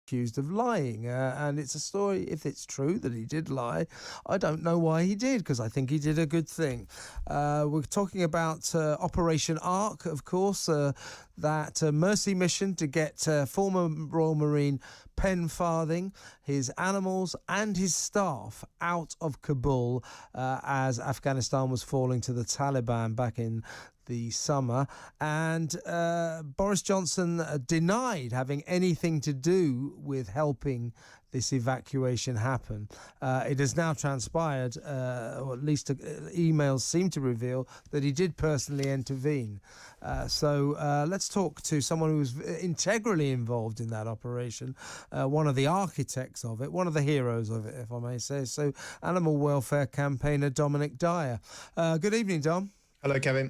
accused of lying, and it's a story, if it's true that he did lie, I don't know why he did, because I think he did a good thing. We're talking about Operation Ark, of course, that mercy mission to get former Royal Marine Penn Farthing, his animals and his staff out of Kabul as Afghanistan was falling to the Taliban back in the summer, and Boris Johnson denied having anything to do with helping this evacuation happen. It has now transpired, or at least emails seem to reveal, that he did personally intervene. So let's talk to someone who was integrally involved in that operation, one of the architects of it, one of the heroes of it, if I may say so, animal welfare campaigner Dominic Dyer. Good evening, Dom. Hello, Kevin.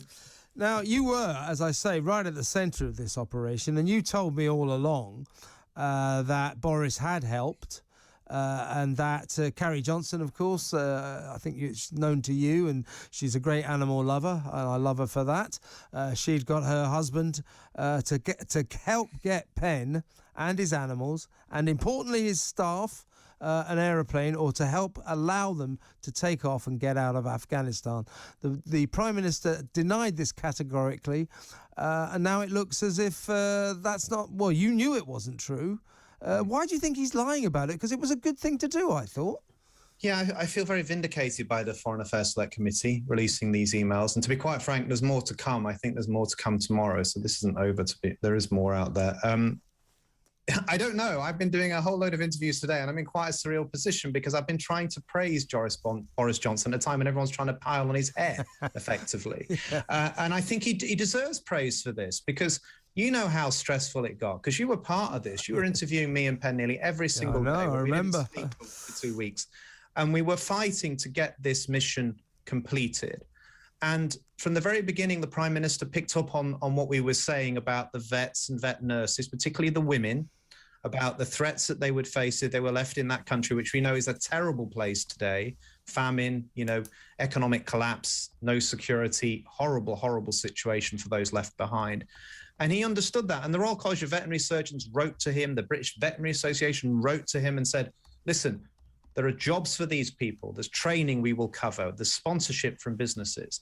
Now, you were, as I say, right at the centre of this operation, and you told me all along that Boris had helped, and that Carrie Johnson, of course, I think it's known to you, and she's a great animal lover, and I love her for that. She'd got her husband to help get Penn and his animals, and importantly his staff, an aeroplane, or to help allow them to take off and get out of Afghanistan. The Prime Minister denied this categorically, and now it looks as if that's not... Well, you knew it wasn't true. Why do you think he's lying about it? Because it was a good thing to do, I thought. Yeah, I feel very vindicated by the Foreign Affairs Select Committee releasing these emails. And to be quite frank, there's more to come. I think there's more to come tomorrow. So this isn't over. There is more out there. I don't know. I've been doing a whole load of interviews today, and I'm in quite a surreal position because I've been trying to praise Boris Johnson at a time when everyone's trying to pile on his head, effectively. And I think he deserves praise for this, because you know how stressful it got, because you were part of this. You were interviewing me and Penn nearly every single day. I remember. We didn't speak for 2 weeks. And we were fighting to get this mission completed. And from the very beginning, the Prime Minister picked up on what we were saying about the vets and vet nurses, particularly the women, about the threats that they would face if they were left in that country, which we know is a terrible place today. Famine, economic collapse, no security, horrible, horrible situation for those left behind. And he understood that. And the Royal College of Veterinary Surgeons wrote to him, the British Veterinary Association wrote to him and said, listen, there are jobs for these people. There's training we will cover. There's sponsorship from businesses.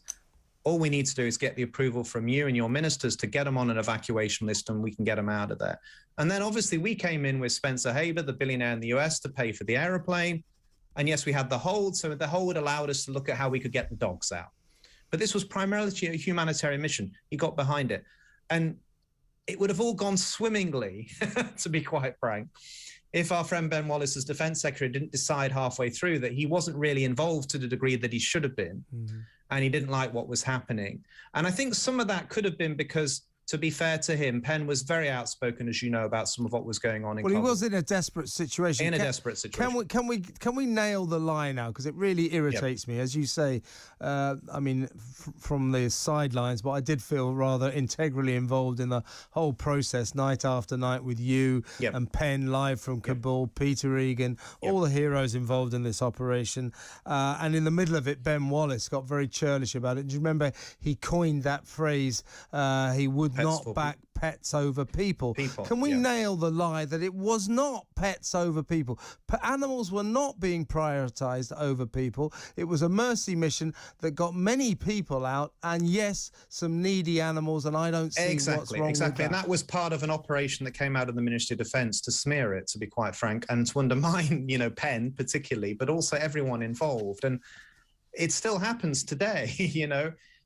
All we need to do is get the approval from you and your ministers to get them on an evacuation list, and we can get them out of there. And then obviously we came in with Spencer Haber, the billionaire in the US, to pay for the aeroplane. And yes, we had the hold. So the hold allowed us to look at how we could get the dogs out. But this was primarily a humanitarian mission. He got behind it. And it would have all gone swimmingly, to be quite frank, if our friend Ben Wallace, as Defence Secretary, didn't decide halfway through that he wasn't really involved to the degree that he should have been, and he didn't like what was happening. And I think some of that could have been because, to be fair to him, Penn was very outspoken, as you know, about some of what was going on in Well, he was in a desperate situation. Desperate situation. Can we nail the lie now? Because it really irritates me. As you say, from the sidelines, but I did feel rather integrally involved in the whole process, night after night, with you and Penn live from Kabul, Peter Egan, all the heroes involved in this operation. And in the middle of it, Ben Wallace got very churlish about it. Do you remember he coined that phrase, he would not back pets over people. Can we nail the lie that it was not pets over people? Animals were not being prioritised over people. It was a mercy mission that got many people out, and yes, some needy animals, and I don't see what's wrong with that. And that was part of an operation that came out of the Ministry of Defence to smear it, to be quite frank, and to undermine, Penn particularly, but also everyone involved. And it still happens today,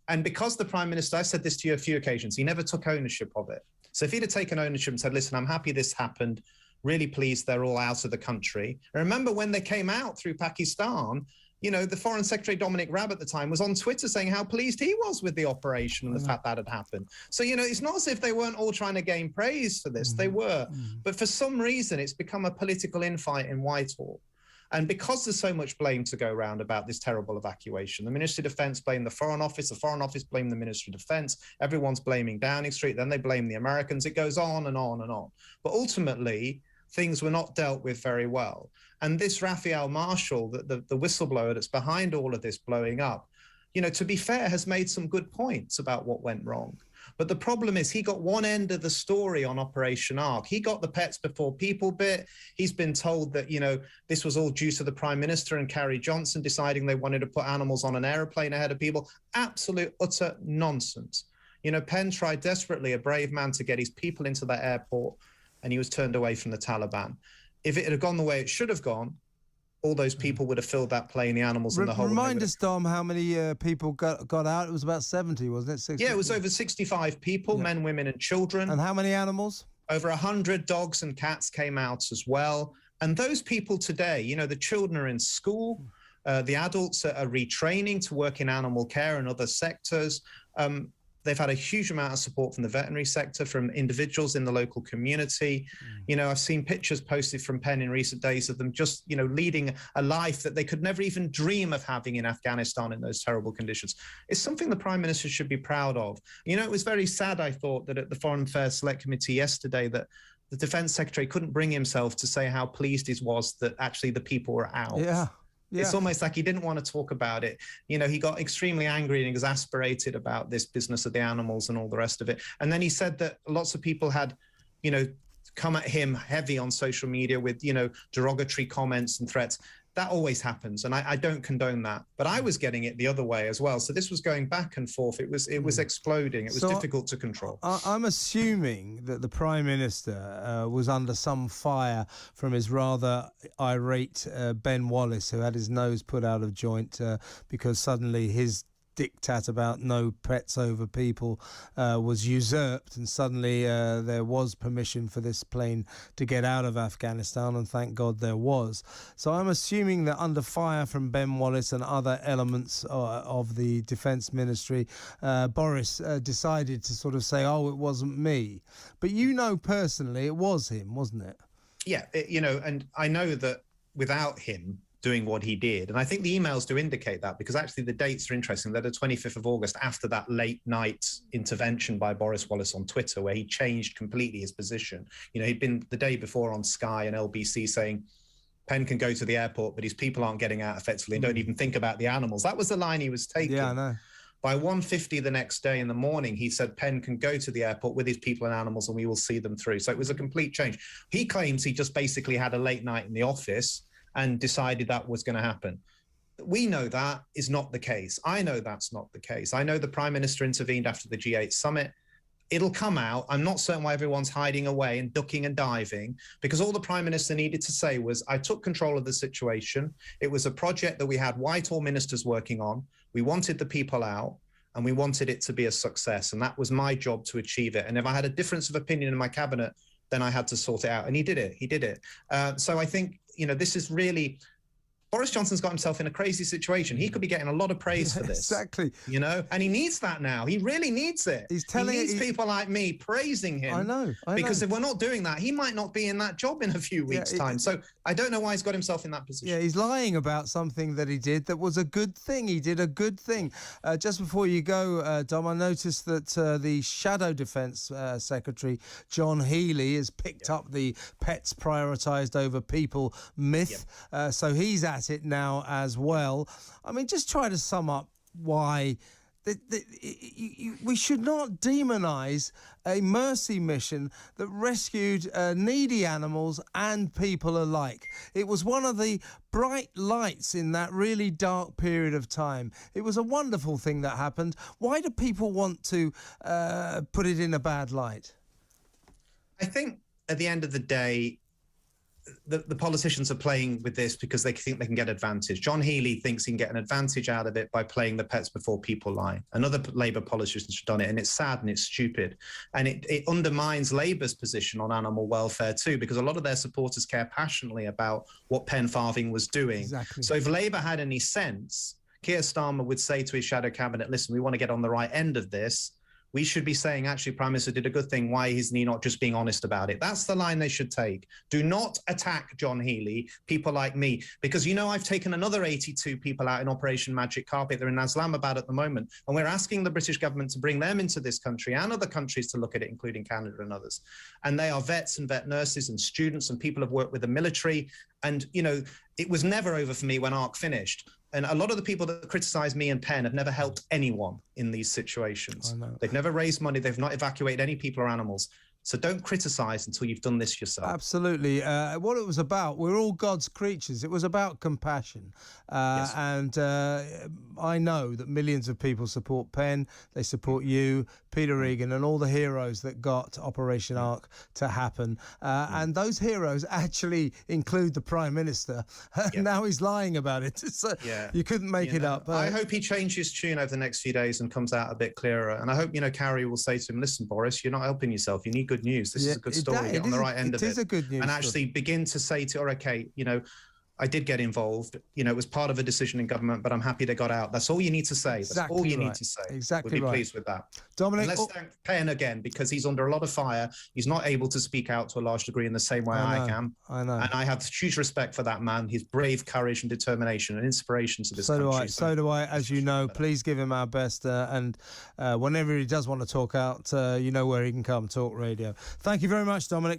And because the Prime Minister, I said this to you a few occasions, he never took ownership of it. So if he'd have taken ownership and said, listen, I'm happy this happened, really pleased they're all out of the country. And remember when they came out through Pakistan, the Foreign Secretary Dominic Raab at the time was on Twitter saying how pleased he was with the operation and the fact that had happened. So, it's not as if they weren't all trying to gain praise for this. They were. But for some reason, it's become a political infight in Whitehall. And because there's so much blame to go around about this terrible evacuation, the Ministry of Defence blamed the Foreign Office blamed the Ministry of Defence, everyone's blaming Downing Street, then they blame the Americans, it goes on and on and on. But ultimately, things were not dealt with very well. And this Raphael Marshall, the whistleblower that's behind all of this blowing up, to be fair, has made some good points about what went wrong. But the problem is he got one end of the story on Operation Ark. He got the pets before people bit. He's been told that, this was all due to the Prime Minister and Carrie Johnson deciding they wanted to put animals on an aeroplane ahead of people. Absolute, utter nonsense. Penn tried desperately, a brave man, to get his people into that airport, and he was turned away from the Taliban. If it had gone the way it should have gone, all those people would have filled that plane, the animals in the hole. Remind us, Dom, how many people got out? It was about 70, wasn't it? 60? Yeah, it was over 65 people, men, women, and children. And how many animals? Over 100 dogs and cats came out as well. And those people today, the children are in school, the adults are retraining to work in animal care and other sectors. They've had a huge amount of support from the veterinary sector, from individuals in the local community. I've seen pictures posted from Penn in recent days of them just, leading a life that they could never even dream of having in Afghanistan in those terrible conditions. It's something the Prime Minister should be proud of. It was very sad, I thought, that at the Foreign Affairs Select Committee yesterday that the Defence Secretary couldn't bring himself to say how pleased he was that actually the people were out. Yeah. It's almost like he didn't want to talk about it. He got extremely angry and exasperated about this business of the animals and all the rest of it. And then he said that lots of people had, come at him heavy on social media with, derogatory comments and threats. That always happens, and I don't condone that. But I was getting it the other way as well. So this was going back and forth. It was exploding. It was difficult to control. I'm assuming that the Prime Minister was under some fire from his rather irate Ben Wallace, who had his nose put out of joint because suddenly his diktat about no pets over people was usurped, and suddenly there was permission for this plane to get out of Afghanistan, and thank God there was. So I'm assuming that under fire from Ben Wallace and other elements of the Defence Ministry, Boris decided to sort of say, oh, it wasn't me. But personally it was him, wasn't it? Yeah, and I know that without him doing what he did. And I think the emails do indicate that, because actually the dates are interesting. They're the 25th of August, after that late night intervention by Boris Wallace on Twitter, where he changed completely his position. He'd been the day before on Sky and LBC saying, Penn can go to the airport, but his people aren't getting out effectively and don't even think about the animals. That was the line he was taking. Yeah, I know. By 1:50 the next day in the morning, he said Penn can go to the airport with his people and animals and we will see them through. So it was a complete change. He claims he just basically had a late night in the office and decided that was going to happen. We know that is not the case. I know that's not the case. I know the Prime Minister intervened after the G8 summit. It'll come out. I'm not certain why everyone's hiding away and ducking and diving, because all the Prime Minister needed to say was, I took control of the situation. It was a project that we had Whitehall ministers working on. We wanted the people out and we wanted it to be a success. And that was my job to achieve it. And if I had a difference of opinion in my cabinet, then I had to sort it out. And he did it. He did it. So I think, this is really, Boris Johnson's got himself in a crazy situation. He could be getting a lot of praise for this. Exactly. And he needs that now. He really needs it. He needs people like me praising him. I know. Because if we're not doing that, he might not be in that job in a few weeks' time. So I don't know why he's got himself in that position. Yeah, he's lying about something that he did that was a good thing. He did a good thing. Just before you go, Dom, I noticed that the Shadow Defence Secretary, John Healey, has picked up the pets prioritised over people myth. So he's at it now as well. I mean, just try to sum up why we should not demonise a mercy mission that rescued needy animals and people alike. It was one of the bright lights in that really dark period of time. It was a wonderful thing that happened. Why do people want to put it in a bad light? I think at the end of the day, the politicians are playing with this because they think they can get advantage. John Healey thinks he can get an advantage out of it by playing the pets before people line. Another Labour politicians have done it, and it's sad and it's stupid. And it undermines Labour's position on animal welfare too, because a lot of their supporters care passionately about what Penn Farthing was doing. Exactly. So if Labour had any sense, Keir Starmer would say to his shadow cabinet, listen, we want to get on the right end of this. We should be saying, actually, Prime Minister did a good thing. Why isn't he not just being honest about it? That's the line they should take. Do not attack John Healey, people like me, because, I've taken another 82 people out in Operation Magic Carpet. They're in Islamabad at the moment. And we're asking the British government to bring them into this country and other countries to look at it, including Canada and others. And they are vets and vet nurses and students and people have worked with the military. And, it was never over for me when ARC finished. And a lot of the people that criticize me and Penn have never helped anyone in these situations. They've never raised money. They've not evacuated any people or animals. So don't criticize until you've done this yourself. Absolutely. What it was about, we're all God's creatures. It was about compassion. Yes. And I know that millions of people support Penn. They support you, Peter Regan, and all the heroes that got Operation Ark to happen. And those heroes actually include the Prime Minister. Now he's lying about it. So you couldn't make it up. I hope he changes tune over the next few days and comes out a bit clearer. And I hope, Carrie will say to him, listen, Boris, you're not helping yourself. You need good news. This is a good story. Get on the right end of it. It is a good news. And actually begin to say to, okay, I did get involved. It was part of a decision in government, but I'm happy they got out. That's all you need to say. That's all you need to say. Exactly. We'll be pleased with that. Dominic, and let's thank Penn again, because he's under a lot of fire. He's not able to speak out to a large degree in the same way I can. I know. And I have huge respect for that man, his brave courage and determination and inspiration to this country. So do I, as you know. Please give him our best. And whenever he does want to talk out, you know where he can come, Talk Radio. Thank you very much, Dominic.